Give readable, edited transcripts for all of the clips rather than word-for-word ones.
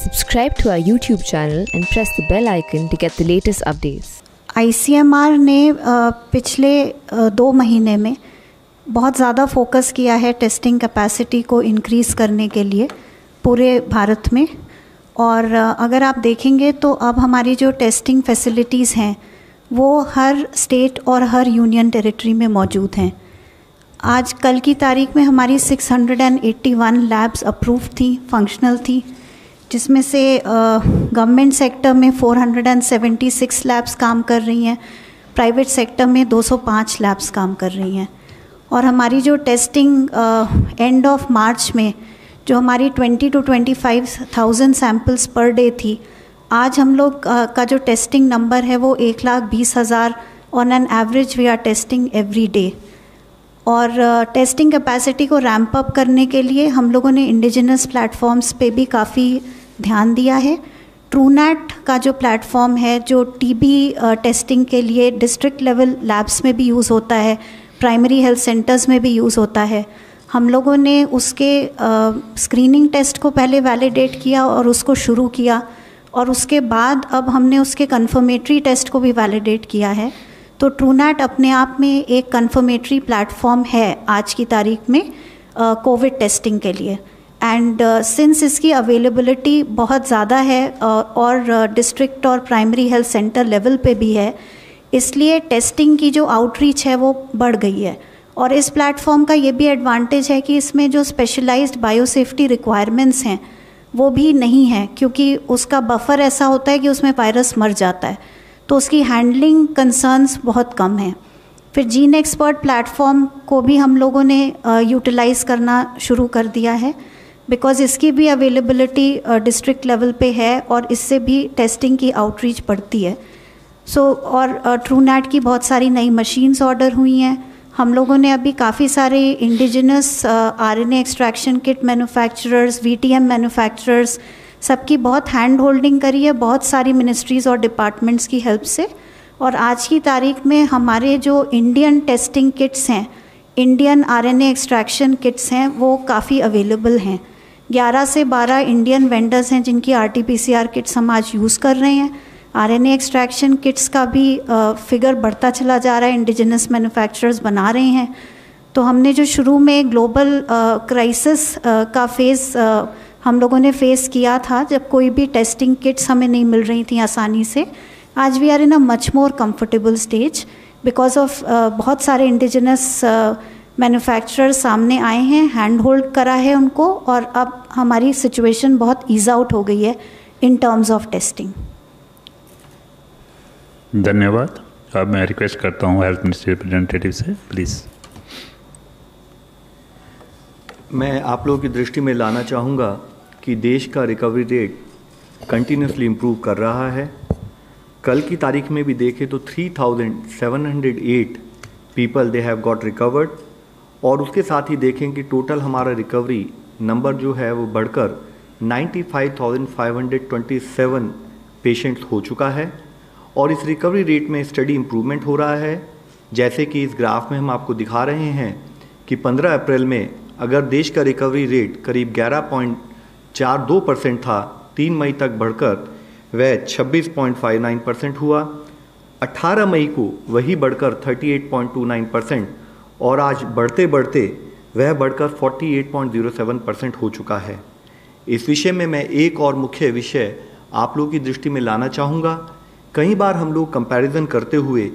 Subscribe to our YouTube channel and press the bell icon to get the latest updates. ICMR ने पिछले 2 महीने में बहुत ज़्यादा फोकस किया है टेस्टिंग कैपेसिटी को इंक्रीज़ करने के लिए पूरे भारत में। और अगर आप देखेंगे तो अब हमारी जो टेस्टिंग फैसिलिटीज़ हैं वो हर स्टेट और हर यूनियन टेरिटरी में मौजूद हैं। आज कल की तारीख में हमारी 681 लैब्स अप्रूव थी, फंक्शनल थी, जिसमें से गवर्नमेंट सेक्टर में 476 लैब्स काम कर रही हैं, प्राइवेट सेक्टर में 205 लैब्स काम कर रही हैं। और हमारी जो टेस्टिंग एंड ऑफ मार्च में जो हमारी 20 to 25,000 सैम्पल्स पर डे थी, आज हम लोग का जो टेस्टिंग नंबर है वो 1,20,000 on an average we are testing every day. और टेस्टिंग कैपेसिटी को रैंप अप करने के लिए हम लोगों ने इंडिजिनस प्लेटफॉर्म्स पे भी काफ़ी ध्यान दिया है। ट्रूनेट का जो प्लेटफॉर्म है जो टीबी टेस्टिंग के लिए डिस्ट्रिक्ट लेवल लैब्स में भी यूज़ होता है, प्राइमरी हेल्थ सेंटर्स में भी यूज़ होता है। हम लोगों ने उसके स्क्रीनिंग टेस्ट को पहले वैलिडेट किया और उसको शुरू किया, और उसके बाद अब हमने उसके कन्फर्मेटरी टेस्ट को भी वैलिडेट किया है। तो ट्रूनेट अपने आप में एक कन्फर्मेटरी प्लेटफॉर्म है आज की तारीख में कोविड टेस्टिंग के लिए। एंड सिंस इसकी अवेलेबिलिटी बहुत ज़्यादा है और डिस्ट्रिक्ट और प्राइमरी हेल्थ सेंटर लेवल पे भी है, इसलिए टेस्टिंग की जो आउटरीच है वो बढ़ गई है। और इस प्लेटफॉर्म का ये भी एडवांटेज है कि इसमें जो स्पेशलाइज्ड बायोसेफ्टी रिक्वायरमेंट्स हैं वो भी नहीं है, क्योंकि उसका बफर ऐसा होता है कि उसमें वायरस मर जाता है, तो उसकी हैंडलिंग कंसर्न्स बहुत कम हैं। फिर जीन एक्सपर्ट प्लेटफॉर्म को भी हम लोगों ने यूटिलाइज़ करना शुरू कर दिया है, बिकॉज़ इसकी भी अवेलेबिलिटी डिस्ट्रिक्ट लेवल पे है और इससे भी टेस्टिंग की आउटरीच बढ़ती है। और ट्रूनेट की बहुत सारी नई मशीन्स ऑर्डर हुई हैं। हम लोगों ने अभी काफ़ी सारे indigenous RNA extraction kit manufacturers, VTM manufacturers, सबकी बहुत हैंड होल्डिंग करी है, बहुत सारी मिनिस्ट्रीज़ और डिपार्टमेंट्स की हेल्प से। और आज की तारीख में हमारे जो इंडियन टेस्टिंग किट्स हैं, इंडियन RNA एक्सट्रैक्शन किट्स हैं, वो काफ़ी अवेलेबल हैं। 11 से 12 इंडियन वेंडर्स हैं जिनकी RT-PCR किट्स हम आज यूज़ कर रहे हैं। RNA एक्सट्रैक्शन किट्स का भी फिगर बढ़ता चला जा रहा है, इंडिजिनस मैन्युफैक्चरर्स बना रहे हैं। तो हमने जो शुरू में ग्लोबल क्राइसिस का फेज़ हम लोगों ने फेस किया था, जब कोई भी टेस्टिंग किट्स हमें नहीं मिल रही थी आसानी से, आज we are in a much more comfortable stage because of बहुत सारे इंडिजिनस मैन्युफैक्चरर सामने आए हैं, हैंड होल्ड करा है उनको, और अब हमारी सिचुएशन बहुत ईज आउट हो गई है इन टर्म्स ऑफ टेस्टिंग। धन्यवाद। अब मैं रिक्वेस्ट करता हूँ हेल्थ मिनिस्ट्री रिप्रेजेंटेटिव से, प्लीज़। मैं आप लोगों की दृष्टि में लाना चाहूँगा कि देश का रिकवरी रेट कंटिन्यूसली इम्प्रूव कर रहा है। कल की तारीख में भी देखें तो 3,708 people they have got recovered, और उसके साथ ही देखें कि टोटल हमारा रिकवरी नंबर जो है वो बढ़कर 95,527 पेशेंट्स हो चुका है। और इस रिकवरी रेट में स्टडी इम्प्रूवमेंट हो रहा है। जैसे कि इस ग्राफ में हम आपको दिखा रहे हैं कि 15 अप्रैल में अगर देश का रिकवरी रेट करीब 11.42% था, 3 मई तक बढ़कर वह 26.59% हुआ। 18 मई को वही बढ़कर 38.29%, और आज बढ़ते बढ़ते वह बढ़कर 48.07% हो चुका है। इस विषय में मैं एक और मुख्य विषय आप लोगों की दृष्टि में लाना चाहूँगा। कई बार हम लोग कंपैरिजन करते हुए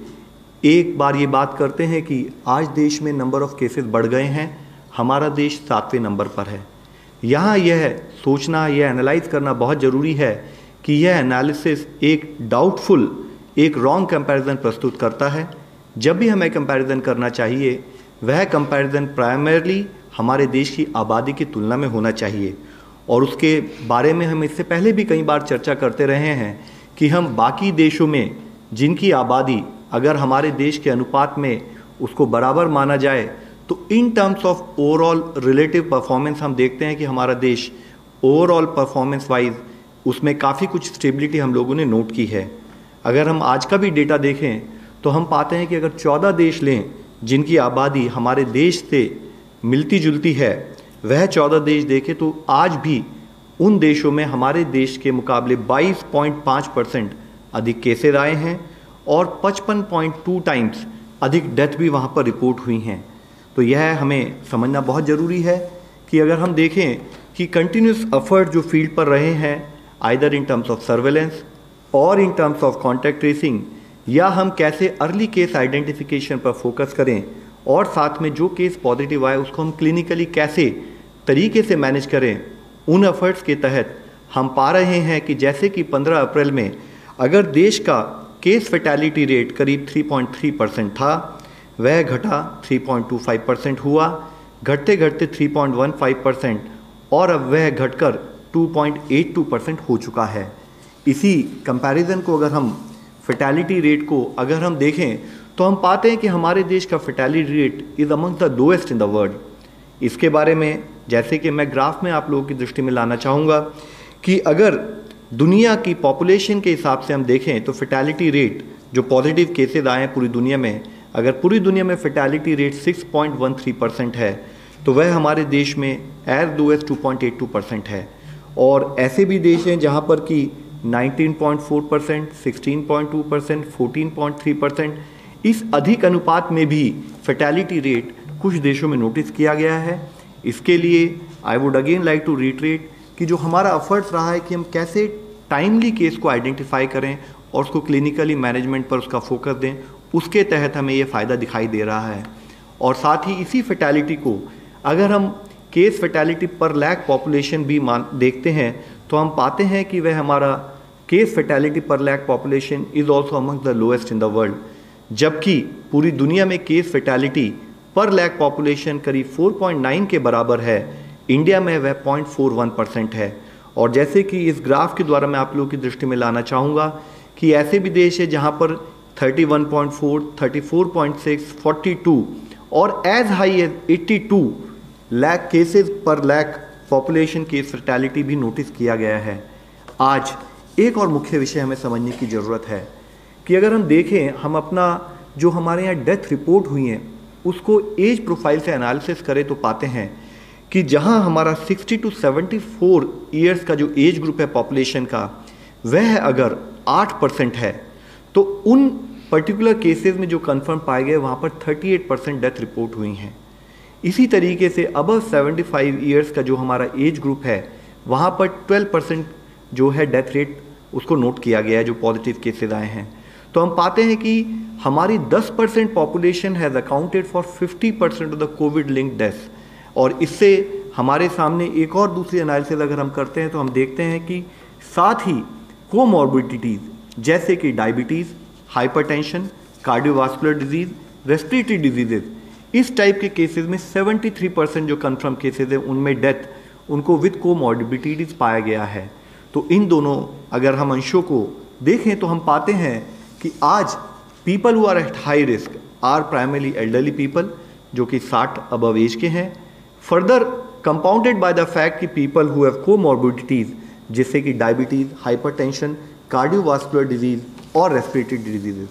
एक बार ये बात करते हैं कि आज देश में नंबर ऑफ़ केसेस बढ़ गए हैं, हमारा देश 7वें नंबर पर है। यहाँ यह सोचना, यह एनालाइज करना बहुत ज़रूरी है कि यह एनालिसिस एक डाउटफुल, एक रॉन्ग कंपैरिजन प्रस्तुत करता है। जब भी हमें कंपैरिजन करना चाहिए, वह कंपैरिजन प्राइमरली हमारे देश की आबादी की तुलना में होना चाहिए। और उसके बारे में हम इससे पहले भी कई बार चर्चा करते रहे हैं कि हम बाकी देशों में जिनकी आबादी अगर हमारे देश के अनुपात में उसको बराबर माना जाए, तो इन terms of overall relative performance हम देखते हैं कि हमारा देश ओवरऑल परफॉर्मेंस वाइज उसमें काफ़ी कुछ स्टेबिलिटी हम लोगों ने नोट की है। अगर हम आज का भी डेटा देखें तो हम पाते हैं कि अगर 14 देश लें जिनकी आबादी हमारे देश से मिलती जुलती है, वह 14 देश देखें तो आज भी उन देशों में हमारे देश के मुकाबले 22.5% अधिक केसेस आए हैं और 55.2 टाइम्स अधिक डेथ भी वहाँ पर रिपोर्ट हुई हैं। तो यह हमें समझना बहुत ज़रूरी है कि अगर हम देखें कि कंटिन्यूस एफर्ट जो फील्ड पर रहे हैं, either in terms of surveillance और in terms of contact tracing, या हम कैसे अर्ली केस आइडेंटिफिकेशन पर फोकस करें और साथ में जो केस पॉजिटिव आए उसको हम क्लिनिकली कैसे तरीके से मैनेज करें, उन एफर्ट्स के तहत हम पा रहे हैं कि जैसे कि 15 अप्रैल में अगर देश का केस फैटेलिटी रेट करीब 3.3% था, वह घटा 3.25% हुआ, घटते घटते 3.15% और अब वह घटकर 2.82% हो चुका है। इसी कंपैरिजन को अगर हम फैटेलिटी रेट को अगर हम देखें तो हम पाते हैं कि हमारे देश का fatality rate is among the lowest in the world. इसके बारे में जैसे कि मैं ग्राफ में आप लोगों की दृष्टि में लाना चाहूँगा कि अगर दुनिया की पॉपुलेशन के हिसाब से हम देखें तो फैटेलिटी रेट जो पॉजिटिव केसेस आए हैं पूरी दुनिया में, अगर पूरी दुनिया में फैटेलिटी रेट 6.13% है तो वह हमारे देश में एज लो एज 2.82% है। और ऐसे भी देश हैं जहाँ पर कि 19.4%, 16.2%, 14.3%, इस अधिक अनुपात में भी फैटेलिटी रेट कुछ देशों में नोटिस किया गया है। इसके लिए I would again like to reiterate कि जो हमारा एफर्ट्स रहा है कि हम कैसे टाइमली केस को आइडेंटिफाई करें और उसको क्लिनिकली मैनेजमेंट पर उसका फोकस दें, उसके तहत हमें ये फ़ायदा दिखाई दे रहा है। और साथ ही इसी फैटेलिटी को अगर हम केस फैटेलिटी पर लैख पॉपुलेशन भी देखते हैं तो हम पाते हैं कि वह हमारा केस फैटेलिटी पर lakh population is also among the lowest in the world, जबकि पूरी दुनिया में केस फैटेलिटी पर लैख पॉपुलेशन करीब 4.9 के बराबर है, इंडिया में वह 0.41% है। और जैसे कि इस ग्राफ के द्वारा मैं आप लोगों की दृष्टि में लाना चाहूँगा कि ऐसे भी देश है जहाँ पर 31.4, 34.6, 42 और as high as 82 lakh cases पर लाख पॉपुलेशन केस फैटेलिटी भी नोटिस किया गया है। आज एक और मुख्य विषय हमें समझने की ज़रूरत है कि अगर हम देखें, हम अपना जो हमारे यहाँ डेथ रिपोर्ट हुई हैं उसको एज प्रोफाइल से एनालिसिस करें तो पाते हैं कि जहाँ हमारा 60 to 74 ईयर्स का जो एज ग्रुप है पॉपुलेशन का, वह अगर 8% है तो उन पर्टिकुलर केसेस में जो कंफर्म पाए गए वहाँ पर 38% डेथ रिपोर्ट हुई हैं। इसी तरीके से अबव 75 ईयर्स का जो हमारा एज ग्रुप है वहाँ पर 12% जो है डेथ रेट उसको नोट किया गया है जो पॉजिटिव केसेस आए हैं। तो हम पाते हैं कि हमारी 10% population has accounted for 50% of the Covid linked death. और इससे हमारे सामने एक और दूसरी एनालिसिस अगर हम करते हैं तो हम देखते हैं कि साथ ही कोमॉर्बिडिटीज़ जैसे कि diabetes, hypertension, cardiovascular disease, respiratory diseases, इस टाइप के केसेस में 73% जो कंफर्म केसेस हैं उनमें डेथ उनको विद कोमॉर्बिडिटीज़ पाया गया है। तो इन दोनों अगर हम अंशों को देखें तो हम पाते हैं कि आज people who are at high risk are primarily elderly people जो कि 60 अबव एज के हैं, further compounded by the fact कि पीपल हु हैव कोमॉर्बिडिटीज़ जैसे कि डायबिटीज़, हाइपरटेंशन, कार्डियोवास्कुलर डिजीज़ और रेस्पिरेटरी डिजीजेज।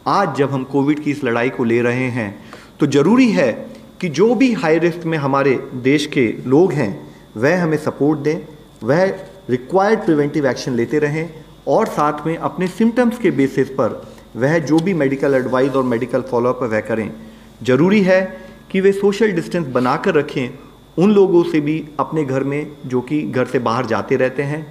आज जब हम कोविड की इस लड़ाई को ले रहे हैं तो ज़रूरी है कि जो भी हाई रिस्क में हमारे देश के लोग हैं वह हमें सपोर्ट दें, वह रिक्वायर्ड प्रिवेंटिव एक्शन लेते रहें और साथ में अपने सिम्टम्स के बेसिस पर वह जो भी मेडिकल एडवाइस और मेडिकल फॉलोअप वह करें। ज़रूरी है कि वे सोशल डिस्टेंस बनाकर रखें उन लोगों से भी अपने घर में जो कि घर से बाहर जाते रहते हैं।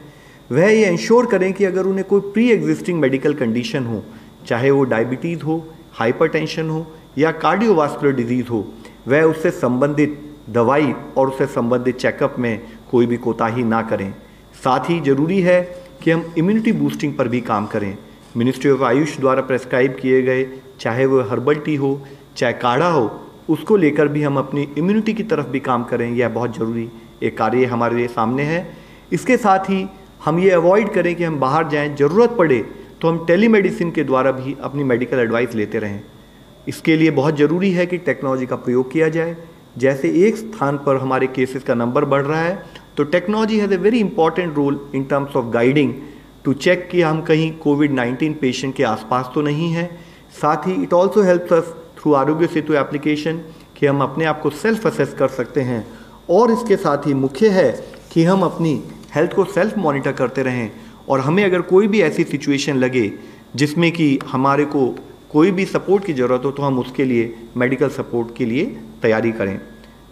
वह ये इंश्योर करें कि अगर उन्हें कोई प्री एग्जिस्टिंग मेडिकल कंडीशन हो, चाहे वो डायबिटीज़ हो, हाइपरटेंशन हो या कार्डियोवास्कुलर डिजीज़ हो, वह उससे संबंधित दवाई और उससे संबंधित चेकअप में कोई भी कोताही ना करें। साथ ही ज़रूरी है कि हम इम्यूनिटी बूस्टिंग पर भी काम करें। मिनिस्ट्री ऑफ आयुष द्वारा प्रेस्क्राइब किए गए चाहे वो हर्बल टी हो चाहे काढ़ा हो, उसको लेकर भी हम अपनी इम्यूनिटी की तरफ भी काम करें। यह बहुत ज़रूरी एक कार्य हमारे लिए सामने है। इसके साथ ही हम ये अवॉइड करें कि हम बाहर जाएं, ज़रूरत पड़े तो हम टेलीमेडिसिन के द्वारा भी अपनी मेडिकल एडवाइस लेते रहें। इसके लिए बहुत ज़रूरी है कि टेक्नोलॉजी का प्रयोग किया जाए। जैसे एक स्थान पर हमारे केसेस का नंबर बढ़ रहा है तो technology has a very important role in terms of guiding to check कि हम कहीं कोविड-19 पेशेंट के आसपास तो नहीं है। साथ ही it also helps us through Aarogya Setu application कि हम अपने आप को सेल्फ असेस कर सकते हैं। और इसके साथ ही मुख्य है कि हम अपनी हेल्थ को सेल्फ मॉनिटर करते रहें और हमें अगर कोई भी ऐसी सिचुएशन लगे जिसमें कि हमारे को कोई भी सपोर्ट की ज़रूरत हो तो हम उसके लिए मेडिकल सपोर्ट के लिए तैयारी करें।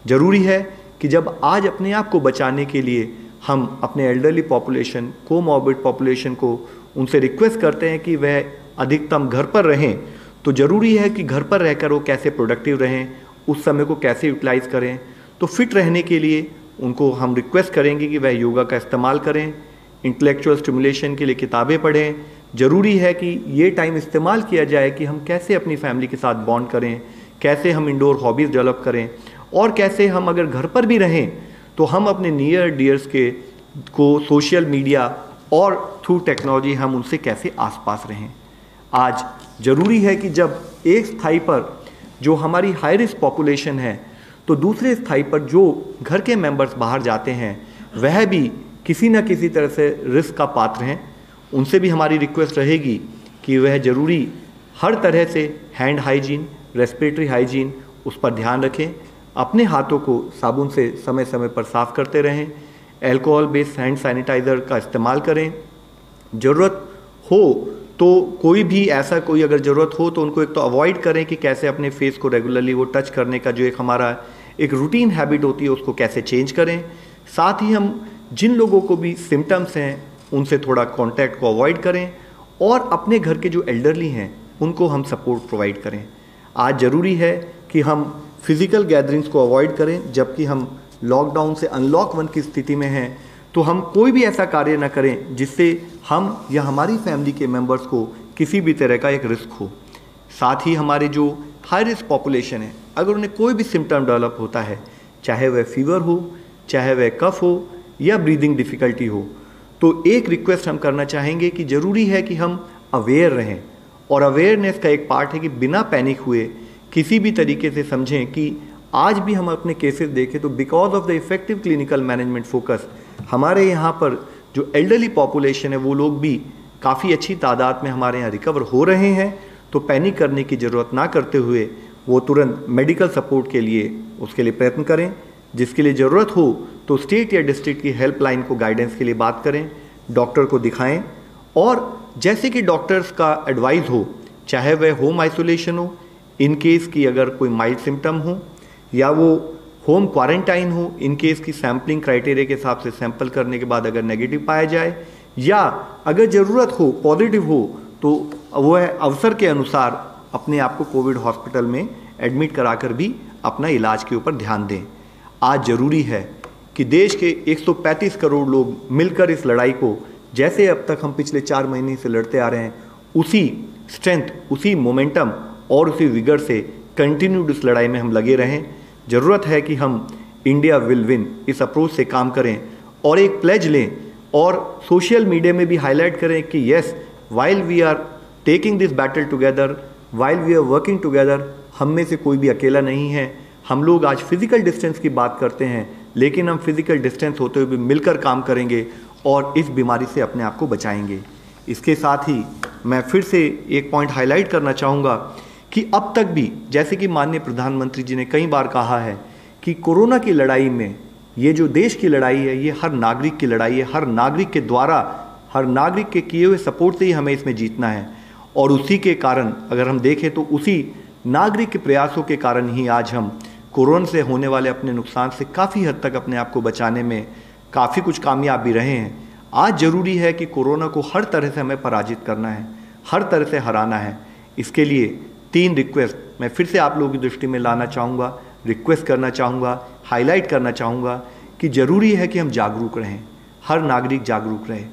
ज़रूरी है कि जब आज अपने आप को बचाने के लिए हम अपने एल्डरली पॉपुलेशन, कोमॉर्बिड पॉपुलेशन को उनसे रिक्वेस्ट करते हैं कि वह अधिकतम घर पर रहें, तो ज़रूरी है कि घर पर रहकर वो कैसे प्रोडक्टिव रहें, उस समय को कैसे यूटिलाइज़ करें। तो फिट रहने के लिए उनको हम रिक्वेस्ट करेंगे कि वह योगा का इस्तेमाल करें, इंटेलेक्चुअल स्टिमुलेशन के लिए किताबें पढ़ें। ज़रूरी है कि ये टाइम इस्तेमाल किया जाए कि हम कैसे अपनी फैमिली के साथ बॉन्ड करें, कैसे हम इंडोर हॉबीज़ डेवलप करें और कैसे हम अगर घर पर भी रहें तो हम अपने नियर डियर्स को सोशल मीडिया और थ्रू टेक्नोलॉजी हम उनसे कैसे आसपास रहें। आज ज़रूरी है कि जब एक स्थाई पर जो हमारी हाई रिस्क पॉपुलेशन है तो दूसरे स्थाई पर जो घर के मेंबर्स बाहर जाते हैं वह भी किसी न किसी तरह से रिस्क का पात्र हैं। उनसे भी हमारी रिक्वेस्ट रहेगी कि वह ज़रूरी हर तरह से हैंड हाइजीन, रेस्पिरेटरी हाइजीन उस पर ध्यान रखें, अपने हाथों को साबुन से समय समय पर साफ़ करते रहें, अल्कोहल बेस्ड हैंड सैनिटाइज़र का इस्तेमाल करें। ज़रूरत हो तो कोई भी ऐसा कोई अगर ज़रूरत हो तो उनको एक तो अवॉइड करें कि कैसे अपने फेस को रेगुलरली वो टच करने का जो एक हमारा एक रूटीन हैबिट होती है उसको कैसे चेंज करें। साथ ही हम जिन लोगों को भी सिम्टम्स हैं उनसे थोड़ा कांटेक्ट को अवॉइड करें और अपने घर के जो एल्डरली हैं उनको हम सपोर्ट प्रोवाइड करें। आज ज़रूरी है कि हम फिज़िकल गैदरिंग्स को अवॉइड करें, जबकि हम लॉकडाउन से अनलॉक 1 की स्थिति में हैं तो हम कोई भी ऐसा कार्य न करें जिससे हम या हमारी फैमिली के मेंबर्स को किसी भी तरह का एक रिस्क हो। साथ ही हमारे जो हाई रिस्क पॉपुलेशन है अगर उन्हें कोई भी सिम्टम डेवलप होता है, चाहे वह फीवर हो, चाहे वह कफ हो या ब्रीदिंग डिफ़िकल्टी हो, तो एक रिक्वेस्ट हम करना चाहेंगे कि ज़रूरी है कि हम अवेयर रहें और अवेयरनेस का एक पार्ट है कि बिना पैनिक हुए किसी भी तरीके से समझें कि आज भी हम अपने केसेस देखें तो because of the effective clinical management focus हमारे यहाँ पर जो एल्डरली पॉपुलेशन है वो लोग भी काफ़ी अच्छी तादाद में हमारे यहाँ रिकवर हो रहे हैं। तो पैनिक करने की ज़रूरत ना करते हुए वो तुरंत मेडिकल सपोर्ट के लिए उसके लिए प्रयत्न करें। जिसके लिए ज़रूरत हो तो स्टेट या डिस्ट्रिक्ट की हेल्पलाइन को गाइडेंस के लिए बात करें, डॉक्टर को दिखाएं और जैसे कि डॉक्टर्स का एडवाइस हो, चाहे वह होम आइसोलेशन हो इन केस की अगर कोई माइल्ड सिम्टम हो या वो होम क्वारंटाइन हो इन केस की सैम्पलिंग क्राइटेरिया के हिसाब से सैंपल करने के बाद अगर नेगेटिव पाया जाए या अगर ज़रूरत हो पॉजिटिव हो तो वह अवसर के अनुसार अपने आप को कोविड हॉस्पिटल में एडमिट कराकर भी अपना इलाज के ऊपर ध्यान दें। आज ज़रूरी है कि देश के 135 करोड़ लोग मिलकर इस लड़ाई को जैसे अब तक हम पिछले 4 महीने से लड़ते आ रहे हैं उसी स्ट्रेंथ, उसी मोमेंटम और उसी विगर से कंटिन्यूड इस लड़ाई में हम लगे रहें। ज़रूरत है कि हम इंडिया विल विन इस अप्रोच से काम करें और एक प्लेज लें और सोशल मीडिया में भी हाईलाइट करें कि yes, while we are taking this battle together, while we are working together, हम में से कोई भी अकेला नहीं है। हम लोग आज फिज़िकल डिस्टेंस की बात करते हैं लेकिन हम फिज़िकल डिस्टेंस होते हुए भी मिलकर काम करेंगे और इस बीमारी से अपने आप को बचाएंगे। इसके साथ ही मैं फिर से एक पॉइंट हाईलाइट करना चाहूँगा कि अब तक भी जैसे कि माननीय प्रधानमंत्री जी ने कई बार कहा है कि कोरोना की लड़ाई में ये जो देश की लड़ाई है ये हर नागरिक की लड़ाई है, हर नागरिक के द्वारा, हर नागरिक के किए हुए सपोर्ट से ही हमें इसमें जीतना है। और उसी के कारण अगर हम देखें तो उसी नागरिक के प्रयासों के कारण ही आज हम कोरोना से होने वाले अपने नुकसान से काफ़ी हद तक अपने आप को बचाने में काफ़ी कुछ कामयाब भी रहे हैं। आज ज़रूरी है कि कोरोना को हर तरह से हमें पराजित करना है, हर तरह से हराना है। इसके लिए 3 रिक्वेस्ट मैं फिर से आप लोगों की दृष्टि में लाना चाहूँगा, रिक्वेस्ट करना चाहूँगा, हाईलाइट करना चाहूँगा कि ज़रूरी है कि हम जागरूक रहें, हर नागरिक जागरूक रहे।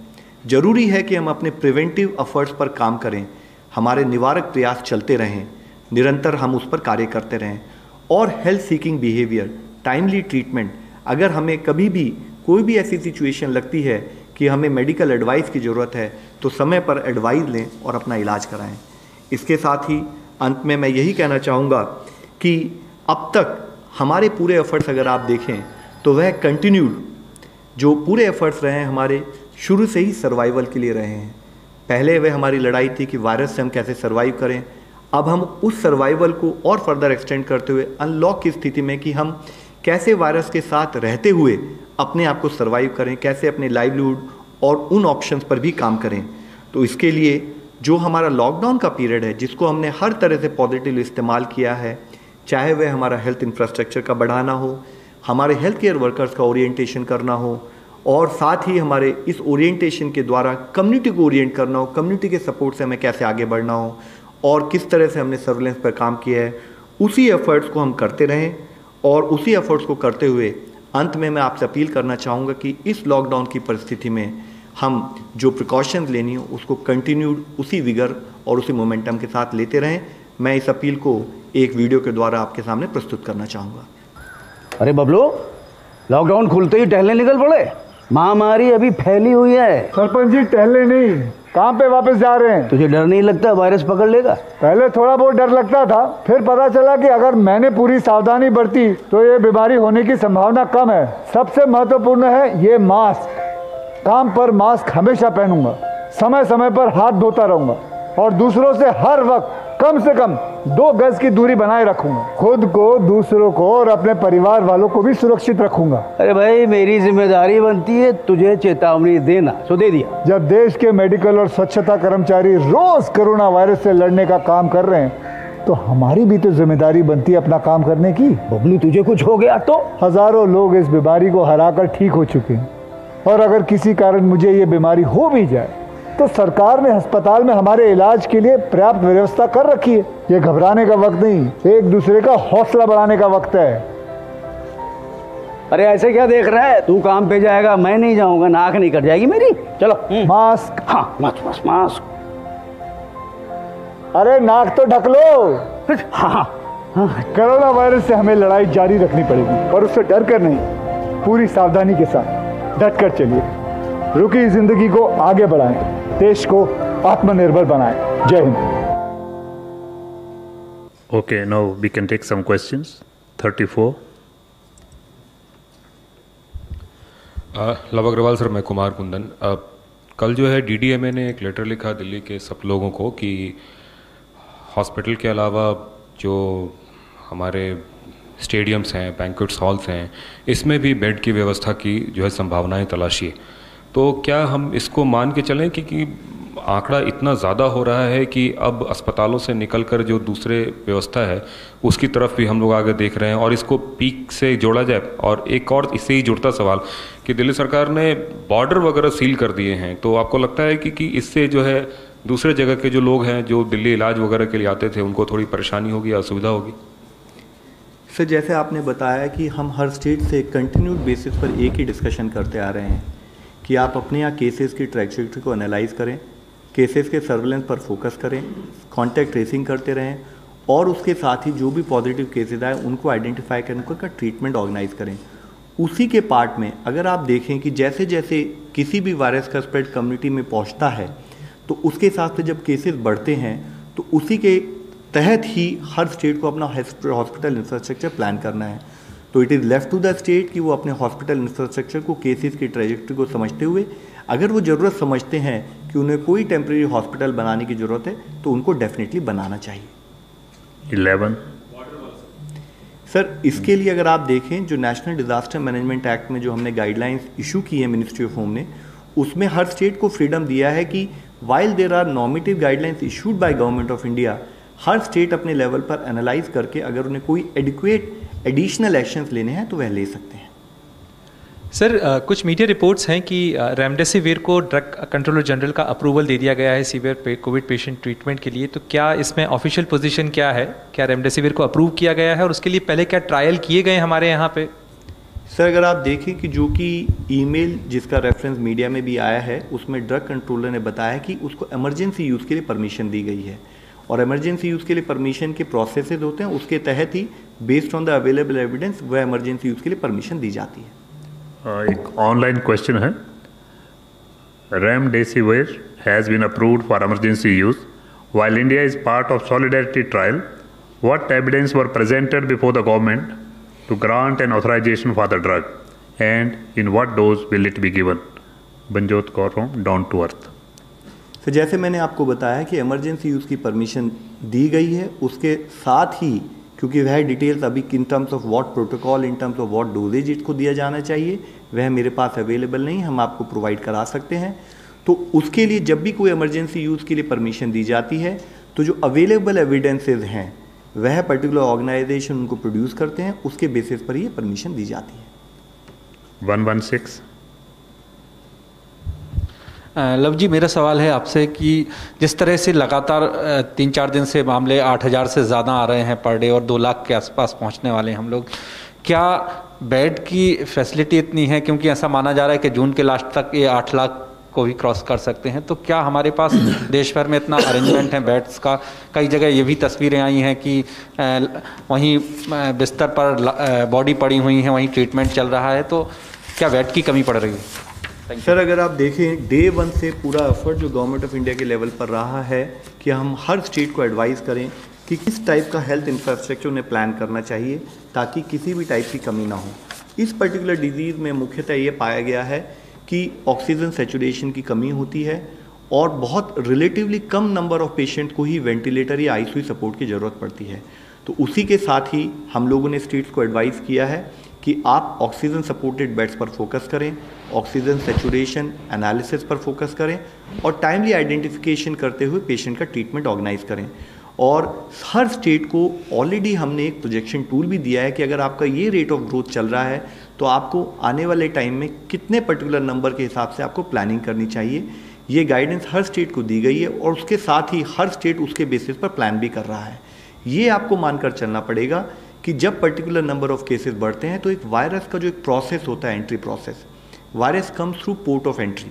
ज़रूरी है कि हम अपने प्रिवेंटिव एफर्ट्स पर काम करें, हमारे निवारक प्रयास चलते रहें, निरंतर हम उस पर कार्य करते रहें और health seeking behaviour, timely treatment, अगर हमें कभी भी कोई भी ऐसी सिचुएशन लगती है कि हमें मेडिकल एडवाइस की ज़रूरत है तो समय पर एडवाइस लें और अपना इलाज कराएं। इसके साथ ही अंत में मैं यही कहना चाहूँगा कि अब तक हमारे पूरे एफर्ट्स अगर आप देखें तो वह कंटिन्यूड जो पूरे एफर्ट्स रहे हैं हमारे शुरू से ही सर्वाइवल के लिए रहे हैं। पहले वह हमारी लड़ाई थी कि वायरस से हम कैसे सर्वाइव करें, अब हम उस सर्वाइवल को और फर्दर एक्सटेंड करते हुए अनलॉक की स्थिति में कि हम कैसे वायरस के साथ रहते हुए अपने आप को सर्वाइव करें, कैसे अपने लाइवलीहुड और उन ऑप्शंस पर भी काम करें। तो इसके लिए जो हमारा लॉकडाउन का पीरियड है, जिसको हमने हर तरह से पॉजिटिव इस्तेमाल किया है, चाहे वह हमारा हेल्थ इंफ्रास्ट्रक्चर का बढ़ाना हो, हमारे हेल्थ केयर वर्कर्स का ओरिएंटेशन करना हो, और साथ ही हमारे इस ओरिएंटेशन के द्वारा कम्युनिटी को ओरिएंट करना हो, कम्युनिटी के सपोर्ट से हमें कैसे आगे बढ़ना हो और किस तरह से हमने सर्विलेंस पर काम किया है, उसी एफर्ट्स को हम करते रहें। और उसी एफर्ट्स को करते हुए अंत में मैं आपसे अपील करना चाहूँगा कि इस लॉकडाउन की परिस्थिति में हम जो प्रिकॉशंस लेनी हो उसको कंटिन्यूड उसी विगर और उसी मोमेंटम के साथ लेते रहें। मैं इस अपील को एक वीडियो के द्वारा आपके सामने प्रस्तुत करना चाहूँगा। अरे बबलू, लॉकडाउन खुलते ही टहलने निकल पड़े। महामारी अभी फैली हुई है। सरपंच जी, टहलने नहीं, काम पे वापस जा रहे हैं। तुझे डर नहीं लगता वायरस पकड़ लेगा? पहले थोड़ा बहुत डर लगता था, फिर पता चला कि अगर मैंने पूरी सावधानी बरती तो ये बीमारी होने की संभावना कम है। सबसे महत्वपूर्ण है ये मास्क। काम पर मास्क हमेशा पहनूंगा, समय समय पर हाथ धोता रहूंगा और दूसरों से हर वक्त कम से कम 2 गज की दूरी बनाए रखूंगा। खुद को, दूसरों को और अपने परिवार वालों को भी सुरक्षित रखूंगा। अरे भाई, मेरी जिम्मेदारी बनती है तुझे चेतावनी देना, सो दे दिया। जब देश के मेडिकल और स्वच्छता कर्मचारी रोज कोरोना वायरस से लड़ने का काम कर रहे हैं तो हमारी भी तो जिम्मेदारी बनती है अपना काम करने की। बबलू, तुझे कुछ हो गया तो? हजारों लोग इस बीमारी को हराकर ठीक हो चुके हैं और अगर किसी कारण मुझे ये बीमारी हो भी जाए तो सरकार ने अस्पताल में हमारे इलाज के लिए पर्याप्त व्यवस्था कर रखी है। ये घबराने का वक्त नहीं, एक दूसरे का हौसला बढ़ाने का वक्त है। अरे ऐसे क्या देख रहा है? तू काम पे जाएगा, मैं नहीं जाऊंगा, नाक नहीं कट जाएगी मेरी। चलो। मास्क। हाँ, मास्क मास्क। अरे नाक तो ढक लो। हाँ। कोरोना वायरस से हमें लड़ाई जारी रखनी पड़ेगी और उससे डर कर नहीं, पूरी सावधानी के साथ डट कर चलिए। रुकी जिंदगी को आगे बढ़ाएं, देश को आत्मनिर्भर बनाएं। जय हिंद। Okay, now we can take some questions. 34. Lav Agarwal sir, मैं कुमार कुंदन। कल जो है DDMA ने एक लेटर लिखा दिल्ली के सब लोगों को कि हॉस्पिटल के अलावा जो हमारे स्टेडियम्स हैं, बैंक्वेट्स हॉल्स हैं, इसमें भी बेड की व्यवस्था की जो है संभावनाएं तलाशी। तो क्या हम इसको मान के चलें कि आंकड़ा इतना ज़्यादा हो रहा है कि अब अस्पतालों से निकलकर जो दूसरे व्यवस्था है उसकी तरफ भी हम लोग आगे देख रहे हैं और इसको पीक से जोड़ा जाए? और एक और इससे ही जुड़ता सवाल कि दिल्ली सरकार ने बॉर्डर वगैरह सील कर दिए हैं, तो आपको लगता है कि इससे जो है दूसरे जगह के जो लोग हैं जो दिल्ली इलाज वगैरह के लिए आते थे उनको थोड़ी परेशानी होगी, असुविधा होगी? सर, जैसे आपने बताया कि हम हर स्टेट से कंटिन्यूड बेसिस पर एक ही डिस्कशन करते आ रहे हैं कि आप अपने यहाँ केसेस की ट्रैजेक्टरी को एनालाइज करें, केसेस के सर्विलेंस पर फोकस करें, कांटेक्ट ट्रेसिंग करते रहें और उसके साथ ही जो भी पॉजिटिव केसेस आए उनको आइडेंटिफाई करें, उनका ट्रीटमेंट ऑर्गेनाइज करें। उसी के पार्ट में अगर आप देखें कि जैसे जैसे किसी भी वायरस का स्प्रेड कम्युनिटी में पहुंचता है तो उसके हिसाब से जब केसेस बढ़ते हैं तो उसी के तहत ही हर स्टेट को अपना हॉस्पिटल इंफ्रास्ट्रक्चर प्लान करना है। तो it is left to the state कि वो अपने हॉस्पिटल इंफ्रास्ट्रक्चर को, केसेस की ट्रैजेक्टरी को समझते हुए, अगर वो ज़रूरत समझते हैं कि उन्हें कोई टेम्प्रेरी हॉस्पिटल बनाने की ज़रूरत है तो उनको डेफिनेटली बनाना चाहिए। 11. सर, इसके लिए अगर आप देखें जो नेशनल डिज़ास्टर मैनेजमेंट एक्ट में जो हमने गाइडलाइंस इशू की है मिनिस्ट्री ऑफ होम ने, उसमें हर स्टेट को फ्रीडम दिया है कि while there are normative guidelines issued by government of India, हर स्टेट अपने लेवल पर एनालाइज करके अगर उन्हें कोई एडिक्वेट एडिशनल एक्शंस लेने हैं तो वह ले सकते हैं। सर, कुछ मीडिया रिपोर्ट्स हैं कि रेमडेसिविर को ड्रग कंट्रोलर जनरल का अप्रूवल दे दिया गया है सीवियर कोविड पेशेंट ट्रीटमेंट के लिए, तो क्या इसमें ऑफिशियल पोजीशन क्या है? क्या रेमडेसिविर को अप्रूव किया गया है और उसके लिए पहले क्या ट्रायल किए गए हमारे यहाँ पे? सर, अगर आप देखें कि जो कि ईमेल जिसका रेफरेंस मीडिया में भी आया है उसमें ड्रग कंट्रोलर ने बताया कि उसको इमरजेंसी यूज़ के लिए परमिशन दी गई है और इमरजेंसी यूज़ के लिए परमिशन के प्रोसेसेस होते हैं, उसके तहत ही based on the available evidence वह इमरजेंसी यूज़ के लिए परमिशन दी जाती है। एक ऑनलाइन क्वेश्चन है, remdesivir has been approved for emergency use while India is part of solidarity trial, what evidence were presented before the government to grant an authorization for the drug and in what dose will it be given? Banjot Kaur from Down to Earth. तो जैसे मैंने आपको बताया कि emergency use की permission दी गई है, उसके साथ ही क्योंकि वह डिटेल्स अभी in terms of what protocol, in terms of what doses इसको दिया जाना चाहिए, वह मेरे पास अवेलेबल नहीं, हम आपको प्रोवाइड करा सकते हैं। तो उसके लिए जब भी कोई इमरजेंसी यूज़ के लिए परमिशन दी जाती है तो जो अवेलेबल एविडेंसेस हैं वह पर्टिकुलर ऑर्गेनाइजेशन उनको प्रोड्यूस करते हैं, उसके बेसिस पर ये परमिशन दी जाती है। 116। लव जी, मेरा सवाल है आपसे कि जिस तरह से लगातार 3-4 दिन से मामले 8,000 से ज़्यादा आ रहे हैं पर डे और 2 लाख के आसपास पहुंचने वाले हैं हम लोग, क्या बेड की फैसिलिटी इतनी है, क्योंकि ऐसा माना जा रहा है कि जून के लास्ट तक ये 8 लाख को भी क्रॉस कर सकते हैं, तो क्या हमारे पास देश भर में इतना अरेंजमेंट है बेड्स का? कई जगह ये भी तस्वीरें आई हैं कि वहीं बिस्तर पर बॉडी पड़ी हुई है, वहीं ट्रीटमेंट चल रहा है, तो क्या बेड की कमी पड़ रही है? सर, अगर आप देखें डे 1 से पूरा एफर्ट जो गवर्नमेंट ऑफ इंडिया के लेवल पर रहा है कि हम हर स्टेट को एडवाइस करें कि किस टाइप का हेल्थ इंफ्रास्ट्रक्चर उन्हें प्लान करना चाहिए ताकि किसी भी टाइप की कमी ना हो। इस पर्टिकुलर डिजीज़ में मुख्यतः ये पाया गया है कि ऑक्सीजन सैचुरेशन की कमी होती है और बहुत relatively come number of patient को ही वेंटिलेटर या आईसीयू सपोर्ट की ज़रूरत पड़ती है। तो उसी के साथ ही हम लोगों ने स्टेट्स को एडवाइस किया है कि आप ऑक्सीजन सपोर्टेड बेड्स पर फोकस करें, ऑक्सीजन सैचुरेशन एनालिसिस पर फोकस करें और टाइमली आइडेंटिफिकेशन करते हुए पेशेंट का ट्रीटमेंट ऑर्गेनाइज करें। और हर स्टेट को ऑलरेडी हमने एक प्रोजेक्शन टूल भी दिया है कि अगर आपका ये रेट ऑफ ग्रोथ चल रहा है तो आपको आने वाले टाइम में कितने पर्टिकुलर नंबर के हिसाब से आपको प्लानिंग करनी चाहिए। ये गाइडेंस हर स्टेट को दी गई है और उसके साथ ही हर स्टेट उसके बेसिस पर प्लान भी कर रहा है। ये आपको मानकर चलना पड़ेगा कि जब पर्टिकुलर नंबर ऑफ केसेस बढ़ते हैं तो एक वायरस का जो एक प्रोसेस होता है, entry process, virus comes through port of entry.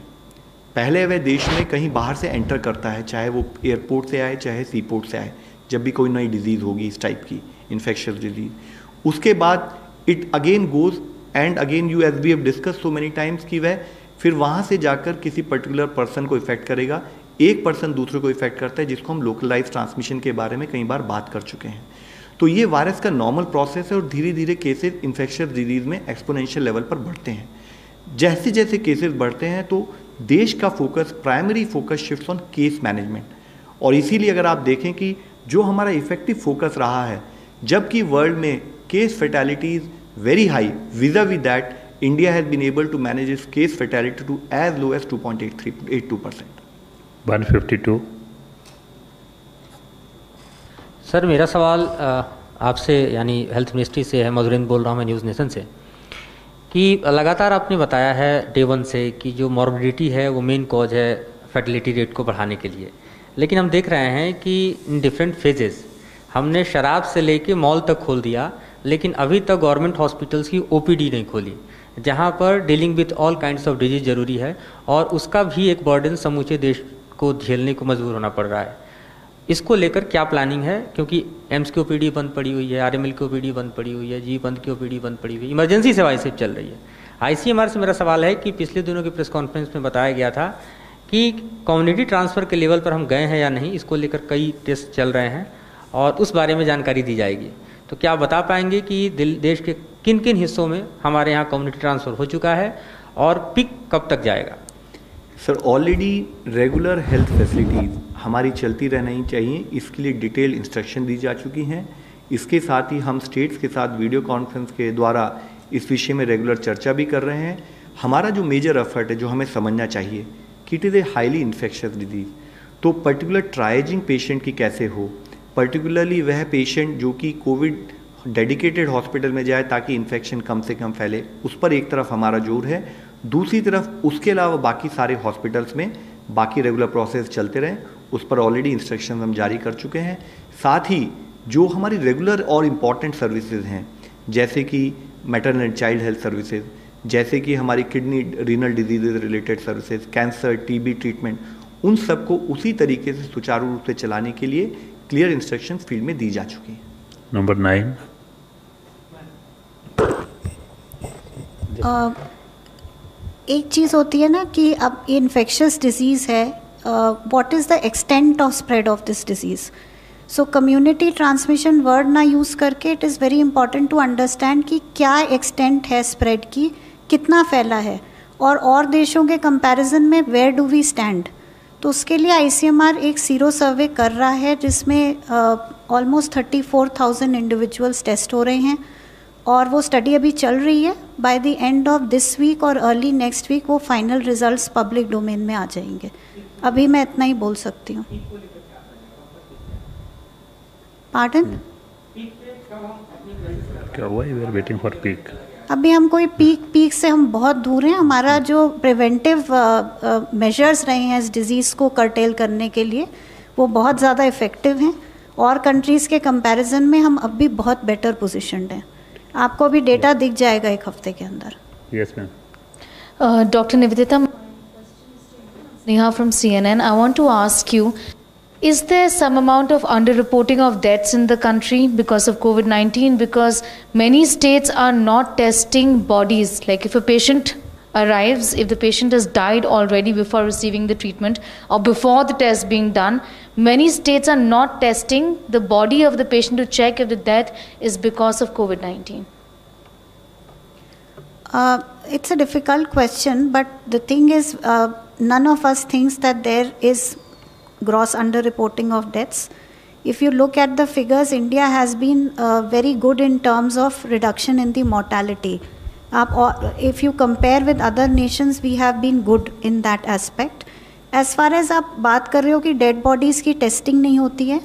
पहले वह देश में कहीं बाहर से एंटर करता है, चाहे वो एयरपोर्ट से आए चाहे सी पोर्ट से आए, जब भी कोई नई डिजीज़ होगी इस टाइप की इन्फेक्शियस डिजीज। उसके बाद it again goes and again you, as we have discuss so many times, कि वह फिर वहाँ से जाकर किसी पर्टिकुलर पर्सन को इफेक्ट करेगा, एक पर्सन दूसरे को इफेक्ट करता है, जिसको हम लोकलाइज ट्रांसमिशन के बारे में कई बार बात कर चुके हैं। तो ये वायरस का नॉर्मल प्रोसेस है और धीरे धीरे केसेस इन्फेक्शियस डिजीज़ में एक्सपोनेंशियल लेवल पर बढ़ते हैं। जैसे जैसे केसेस बढ़ते हैं तो देश का focus, primary focus shifts on case management. और इसीलिए अगर आप देखें कि जो हमारा इफेक्टिव फोकस रहा है, जबकि वर्ल्ड में case fatalities very high, vis-a-vis that India has been able to manage its case fatality to as low as 2.82%। 152। Sir, मेरा सवाल आपसे यानी हेल्थ मिनिस्ट्री से है, मधुरेंद्र बोल रहा हूँ मैं न्यूज़ नेशन से, कि लगातार आपने बताया है डे 1 से कि जो मॉर्बिडिटी है वो मेन कॉज है फर्टिलिटी रेट को बढ़ाने के लिए, लेकिन हम देख रहे हैं कि इन डिफरेंट फेजेस हमने शराब से लेके मॉल तक खोल दिया, लेकिन अभी तक गवर्नमेंट हॉस्पिटल्स की ओपीडी नहीं खोली, जहां पर dealing with all kinds of disease जरूरी है और उसका भी एक बर्डन समूचे देश को झेलने को मजबूर होना पड़ रहा है। इसको लेकर क्या प्लानिंग है? क्योंकि एम्स की ओपीडी बंद पड़ी हुई है, आरएमएल की ओपीडी बंद पड़ी हुई है, जी1 की ओपीडी बंद पड़ी हुई है, इमरजेंसी सेवाएं सिर्फ चल रही है। आईसीएमआर से मेरा सवाल है कि पिछले दिनों की प्रेस कॉन्फ्रेंस में बताया गया था कि कम्युनिटी ट्रांसफ़र के लेवल पर हम गए हैं या नहीं, इसको लेकर कई टेस्ट चल रहे हैं और उस बारे में जानकारी दी जाएगी। तो क्या आप बता पाएंगे कि देश के किन किन हिस्सों में हमारे यहाँ कम्युनिटी ट्रांसफ़र हो चुका है और पिक कब तक जाएगा? Sir, already regular health facilities हमारी चलती रहनी चाहिए, इसके लिए डिटेल इंस्ट्रक्शन दी जा चुकी हैं। इसके साथ ही हम स्टेट्स के साथ वीडियो कॉन्फ्रेंस के द्वारा इस विषय में रेगुलर चर्चा भी कर रहे हैं। हमारा जो मेजर एफर्ट है, जो हमें समझना चाहिए कि it is a highly infectious disease, तो पर्टिकुलर ट्राइजिंग पेशेंट की कैसे हो, पर्टिकुलरली वह पेशेंट जो कि कोविड डेडिकेटेड हॉस्पिटल में जाए ताकि इन्फेक्शन कम से कम फैले, उस पर एक तरफ हमारा जोर है, दूसरी तरफ उसके अलावा बाकी सारे हॉस्पिटल्स में बाकी रेगुलर प्रोसेस चलते रहें, उस पर ऑलरेडी इंस्ट्रक्शन हम जारी कर चुके हैं। साथ ही जो हमारी रेगुलर और इम्पॉर्टेंट सर्विसेज हैं, जैसे कि maternal and child health services, जैसे कि हमारी kidney renal disease related services, cancer, TB treatment, उन सबको उसी तरीके से सुचारू रूप से चलाने के लिए क्लियर इंस्ट्रक्शन फील्ड में दी जा चुकी हैं। नंबर 9। एक चीज़ होती है ना कि अब ये इन्फेक्शियस डिजीज़ है, what is the extent of spread of this disease. So community transmission word ना यूज़ करके it is very important to understand कि क्या एक्सटेंट है स्प्रेड की, कितना फैला है और देशों के कंपैरिजन में वेयर डू वी स्टैंड। तो उसके लिए आईसीएमआर एक सीरो सर्वे कर रहा है जिसमें ऑलमोस्ट 34,000 इंडिविजुअल्स टेस्ट हो रहे हैं और वो स्टडी अभी चल रही है. By the end of this week और अर्ली नेक्स्ट वीक वो फाइनल रिजल्ट्स पब्लिक डोमेन में आ जाएंगे. अभी मैं इतना ही बोल सकती हूँ. पार्डन? क्या हुआ? We are waiting for peak. अभी हम कोई पीक से हम बहुत दूर हैं. हमारा जो प्रिवेंटिव मेजर्स रहे हैं इस डिज़ीज़ को कर्टेल करने के लिए वो बहुत ज़्यादा इफ़ेक्टिव हैं और कंट्रीज़ के कंपैरिजन में हम अब भी बहुत बेटर पोजीशनड हैं. आपको भी डेटा दिख जाएगा एक हफ्ते के अंदर. Yes ma'am. Dr. Nivedita, Neha from CNN, I want to ask you, is there some amount of underreporting of deaths in the country because of COVID-19? Because many states are not testing bodies. Like if a patient arrives, if the patient has died already before receiving the treatment or before the test being done, many states are not testing the body of the patient to check if the death is because of COVID-19. It's a difficult question, but the thing is, none of us thinks that there is gross underreporting of deaths. If you look at the figures, India has been very good in terms of reduction in the mortality. If you compare with other nations, we have been good in that aspect. As far as आप बात कर रहे हो कि dead bodies की testing नहीं होती है,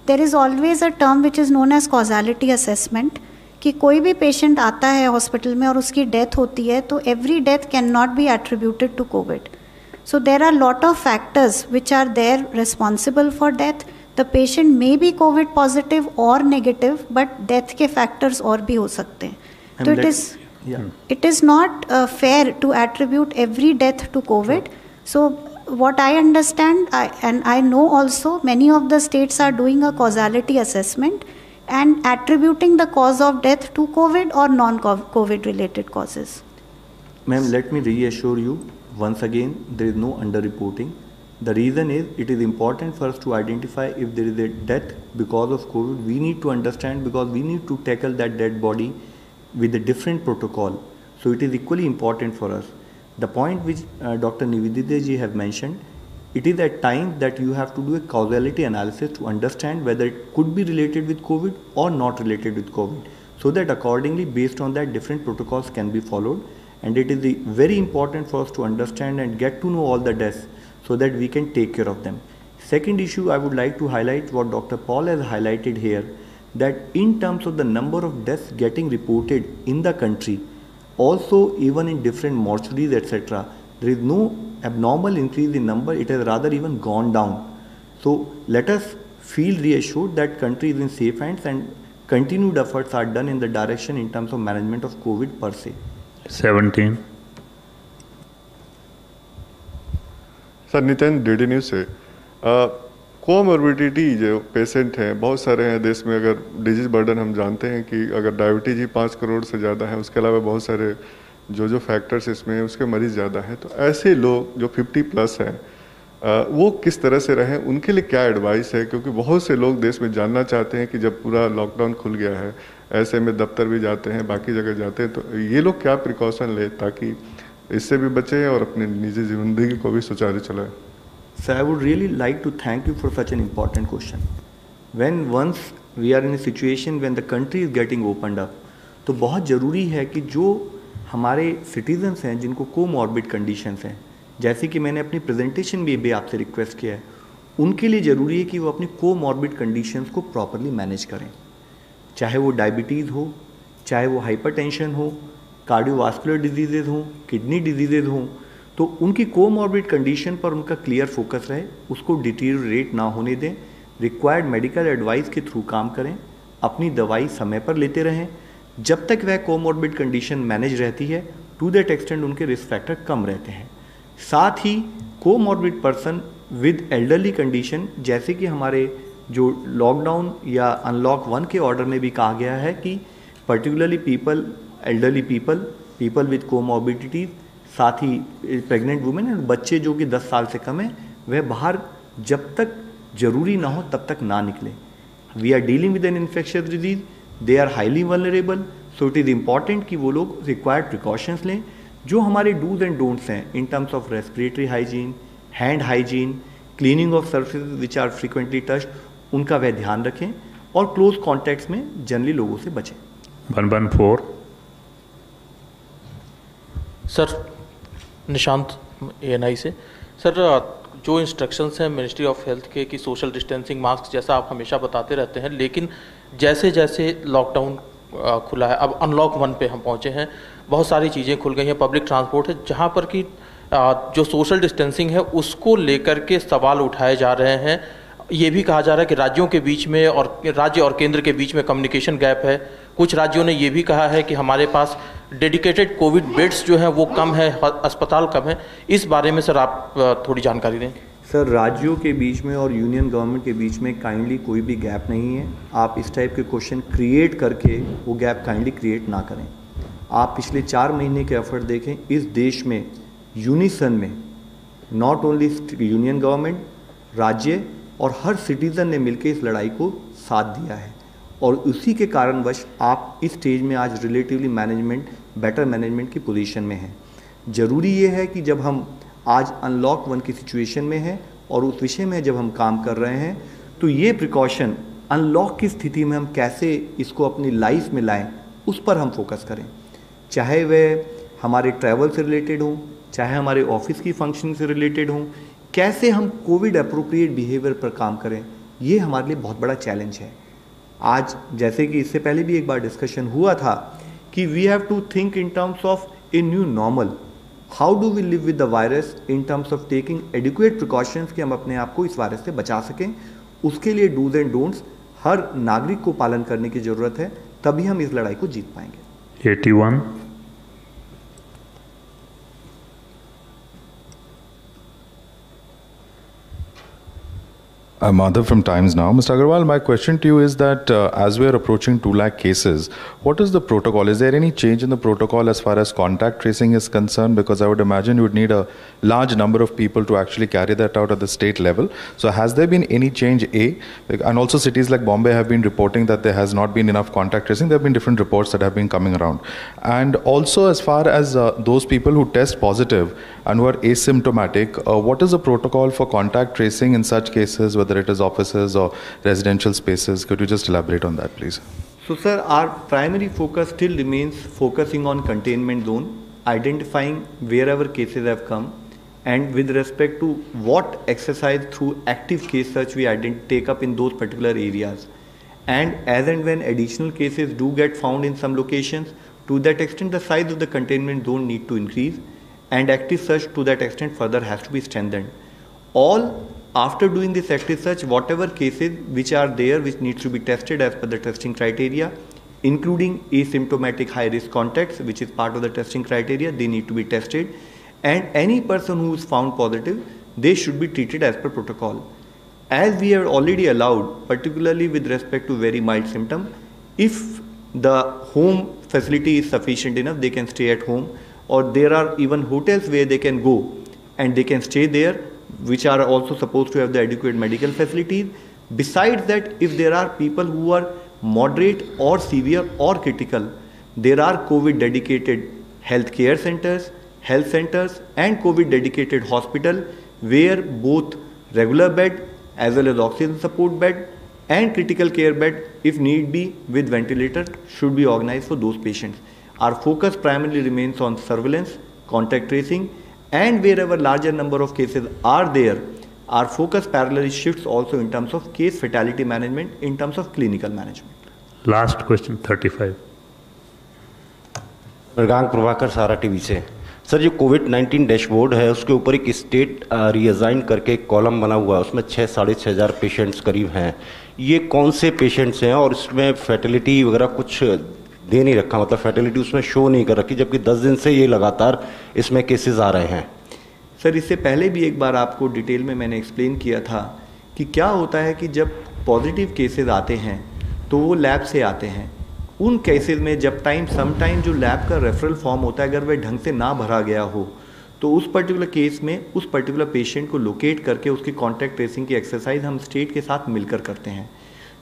there is always a term which is known as causality assessment, कि कोई भी पेशेंट आता है हॉस्पिटल में और उसकी डेथ होती है तो every death can not be attributed to COVID. So there are lot of factors which are there responsible for death. The patient may be COVID positive or negative, but death के factors और भी हो सकते हैं. So it is not fair to attribute every death to COVID. So what I understand, and I know also many of the states are doing a causality assessment and attributing the cause of death to COVID or non-COVID related causes. Ma'am, let me reassure you. Once again, there is no underreporting. The reason is it is important for us to identify if there is a death because of COVID. We need to understand because we need to tackle that dead body with a different protocol. So it is equally important for us. The point which Dr. Nivedita ji have mentioned, it is at times that you have to do a causality analysis to understand whether it could be related with COVID or not related with COVID. So that accordingly, based on that, different protocols can be followed. And it is very important for us to understand and get to know all the deaths so that we can take care of them. Second issue I would like to highlight what Dr. Paul has highlighted here, that in terms of the number of deaths getting reported in the country, also even in different mortuaries etc., there is no abnormal increase in number, it has rather even gone down. So let us feel reassured that country is in safe hands and continued efforts are done in the direction in terms of management of COVID per se. 17. Sir Nitin DD news से comorbidity जो patient हैं बहुत सारे हैं देश में. अगर disease burden हम जानते हैं कि अगर डायबिटीज ही 5 करोड़ से ज़्यादा है, उसके अलावा बहुत सारे जो फैक्टर्स इसमें उसके मरीज ज़्यादा हैं. तो ऐसे लोग जो 50+ हैं वो किस तरह से रहें, उनके लिए क्या एडवाइस है? क्योंकि बहुत से लोग देश में जानना चाहते हैं कि जब पूरा लॉकडाउन खुल गया है, ऐसे में दफ्तर भी जाते हैं, बाकी जगह जाते हैं, तो ये लोग क्या प्रिकॉशन ले ताकि इससे भी बचें और अपनी निजी जिंदगी को भी सुचारू चलाएं? Sir, I would really like to thank you for such an important question. When once we are in a situation when the country is getting opened up, तो बहुत ज़रूरी है कि जो हमारे सिटीजन्स हैं जिनको कोमॉर्बिड कंडीशंस हैं, जैसे कि मैंने अपनी प्रेजेंटेशन में भी आपसे रिक्वेस्ट किया है, उनके लिए ज़रूरी है कि वो अपनी कोमॉर्बिड कंडीशंस को प्रॉपरली मैनेज करें. चाहे वो डायबिटीज़ हो, चाहे वो हाइपरटेंशन हो, कार्डियोवास्कुलर डिजीज़ेज़ हों, किडनी डिजीज़ेज़ हों, तो उनकी कोमॉर्बिड कंडीशन पर उनका क्लियर फोकस रहे, उसको डिटीरियोरेट ना होने दें, रिक्वायर्ड मेडिकल एडवाइस के थ्रू काम करें, अपनी दवाई समय पर लेते रहें. जब तक वह कोमॉर्बिड कंडीशन मैनेज रहती है, टू दैट एक्सटेंट उनके रिस्क फैक्टर कम रहते हैं. साथ ही comorbid person with elderly condition, जैसे कि हमारे जो लॉकडाउन या अनलॉक 1 के ऑर्डर में भी कहा गया है कि particularly people, elderly people with comorbidities, साथ ही प्रेग्नेंट वुमेन और बच्चे जो कि 10 साल से कम है, वह बाहर जब तक जरूरी ना हो तब तक ना निकले. We are dealing with an infectious disease, they are highly vulnerable, so it is important कि वो लोग रिक्वायर्ड प्रिकॉशंस लें. जो हमारे डूज एंड डोंट्स हैं in terms of respiratory hygiene, hand hygiene, cleaning of surfaces which are frequently touched, उनका वह ध्यान रखें. और क्लोज कॉन्टैक्ट्स में जनरली लोगों से बचें। 114। सर निशांत ANI से। सर जो इंस्ट्रक्शंस हैं मिनिस्ट्री ऑफ हेल्थ के कि सोशल डिस्टेंसिंग, मास्क जैसा आप हमेशा बताते रहते हैं, लेकिन जैसे जैसे लॉकडाउन खुला है, अब अनलॉक 1 पे हम पहुंचे हैं, बहुत सारी चीज़ें खुल गई हैं, पब्लिक ट्रांसपोर्ट है, जहां पर कि जो सोशल डिस्टेंसिंग है उसको लेकर के सवाल उठाए जा रहे हैं। ये भी कहा जा रहा है कि राज्यों के बीच में और राज्य और केंद्र के बीच में कम्युनिकेशन गैप है। कुछ राज्यों ने ये भी कहा है कि हमारे पास डेडिकेटेड कोविड बेड्स जो हैं वो कम है, अस्पताल कम है। इस बारे में सर आप थोड़ी जानकारी दें। सर राज्यों के बीच में और यूनियन गवर्नमेंट के बीच में काइंडली कोई भी गैप नहीं है। आप इस टाइप के क्वेश्चन क्रिएट करके वो गैप काइंडली क्रिएट ना करें। आप पिछले 4 महीने के एफर्ट देखें, इस देश में यूनिसन में नॉट ओनली यूनियन गवर्नमेंट, राज्य और हर सिटीज़न ने मिलकर इस लड़ाई को साथ दिया है, और उसी के कारणवश आप इस स्टेज में आज रिलेटिवली बेटर मैनेजमेंट की पोजीशन में हैं। ज़रूरी ये है कि जब हम आज अनलॉक 1 की सिचुएशन में हैं और उस विषय में जब हम काम कर रहे हैं, तो ये प्रिकॉशन अनलॉक की स्थिति में हम कैसे इसको अपनी लाइफ में लाएं, उस पर हम फोकस करें। चाहे वह हमारे ट्रैवल से रिलेटेड हों, चाहे हमारे ऑफिस की फंक्शनिंग से रिलेटेड हों, कैसे हम कोविड अप्रोप्रिएट बिहेवियर पर काम करें, ये हमारे लिए बहुत बड़ा चैलेंज है। आज जैसे कि इससे पहले भी एक बार डिस्कशन हुआ था कि we have to think in terms of a new normal, how do we live with the virus in terms of taking adequate precautions कि हम अपने आप को इस वायरस से बचा सकें। उसके लिए डूज एंड डोंट्स हर नागरिक को पालन करने की ज़रूरत है, तभी हम इस लड़ाई को जीत पाएंगे। 81। Madhav from Times Now. Mr. Agarwal, my question to you is that as we are approaching 2 lakh cases, what is the protocol? Is there any change in the protocol as far as contact tracing is concerned? Because I would imagine you would need a large number of people to actually carry that out at the state level. So has there been any change, A? And also cities like Bombay have been reporting that there has not been enough contact tracing. There have been different reports that have been coming around. And also as far as those people who test positive and who are asymptomatic, what is the protocol for contact tracing in such cases, whether it is offices or residential spaces? Could you just elaborate on that, please? So, sir, our primary focus still remains focusing on containment zone, identifying wherever cases have come, and with respect to what exercise through active case search we take up in those particular areas. And as and when additional cases do get found in some locations, to that extent the size of the containment zone need to increase, and active search to that extent further has to be strengthened. All after doing this active search, whatever cases which are there which needs to be tested as per the testing criteria, including asymptomatic high risk contacts, which is part of the testing criteria, they need to be tested, and any person who is found positive, they should be treated as per protocol. As we have already allowed, particularly with respect to very mild symptom, if the home facility is sufficient enough, they can stay at home, or there are even hotels where they can go and they can stay there, which are also supposed to have the adequate medical facilities. Besides that, if there are people who are moderate or severe or critical, there are COVID dedicated healthcare centers, health centers and COVID dedicated hospital where both regular bed as well as oxygen support bed and critical care bed, if need be with ventilator, should be organized for those patients. Our focus primarily remains on surveillance, contact tracing, and wherever larger number of cases are there, our focus parallelly shifts also in terms of case fatality management, in terms of clinical management. Last question, 35. Mrigank Prabhakar, सारा TV से। Sir, जो कोविड-19 dashboard है उसके ऊपर एक state reassign करके एक column बना हुआ है, उसमें 6-6.5 हज़ार पेशेंट्स करीब हैं। ये कौन से पेशेंट्स हैं और इसमें फर्टिलिटी वगैरह कुछ दे नहीं रखा, मतलब फर्टिलिटी उसमें शो नहीं कर रखी, जबकि 10 दिन से ये लगातार इसमें केसेस आ रहे हैं। सर, इससे पहले भी एक बार आपको डिटेल में मैंने एक्सप्लेन किया था कि क्या होता है कि जब पॉजिटिव केसेस आते हैं तो वो लैब से आते हैं। उन केसेस में जब समटाइम जो लैब का रेफरल फॉर्म होता है, अगर वह ढंग से ना भरा गया हो, तो उस पर्टिकुलर केस में उस पर्टिकुलर पेशेंट को लोकेट करके उसकी कॉन्टैक्ट ट्रेसिंग की एक्सरसाइज हम स्टेट के साथ मिलकर करते हैं।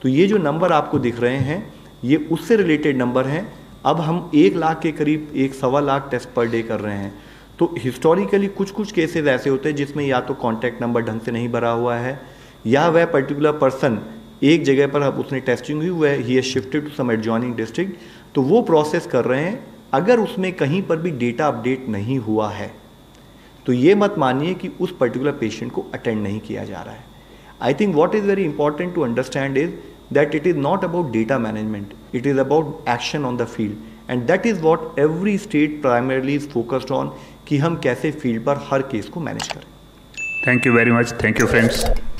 तो ये जो नंबर आपको दिख रहे हैं, ये उससे रिलेटेड नंबर हैं। अब हम 1 लाख के करीब 1-1.25 लाख टेस्ट पर डे कर रहे हैं। तो हिस्टोरिकली कुछ केसेस ऐसे होते हैं जिसमें या तो कॉन्टैक्ट नंबर ढंग से नहीं भरा हुआ है, या वह पर्टिकुलर पर्सन एक जगह पर अब उसने टेस्टिंग हुई है, he has shifted to some adjoining district, तो वो प्रोसेस कर रहे हैं। अगर उसमें कहीं पर भी डेटा अपडेट नहीं हुआ है तो ये मत मानिए कि उस पर्टिकुलर पेशेंट को अटेंड नहीं किया जा रहा है। I think what is very important to understand is that it is not about data management, it is about action on the field, and that is what every state primarily is focused on, कि हम कैसे field पर हर case को manage करें। Thank you very much. Thank you, friends.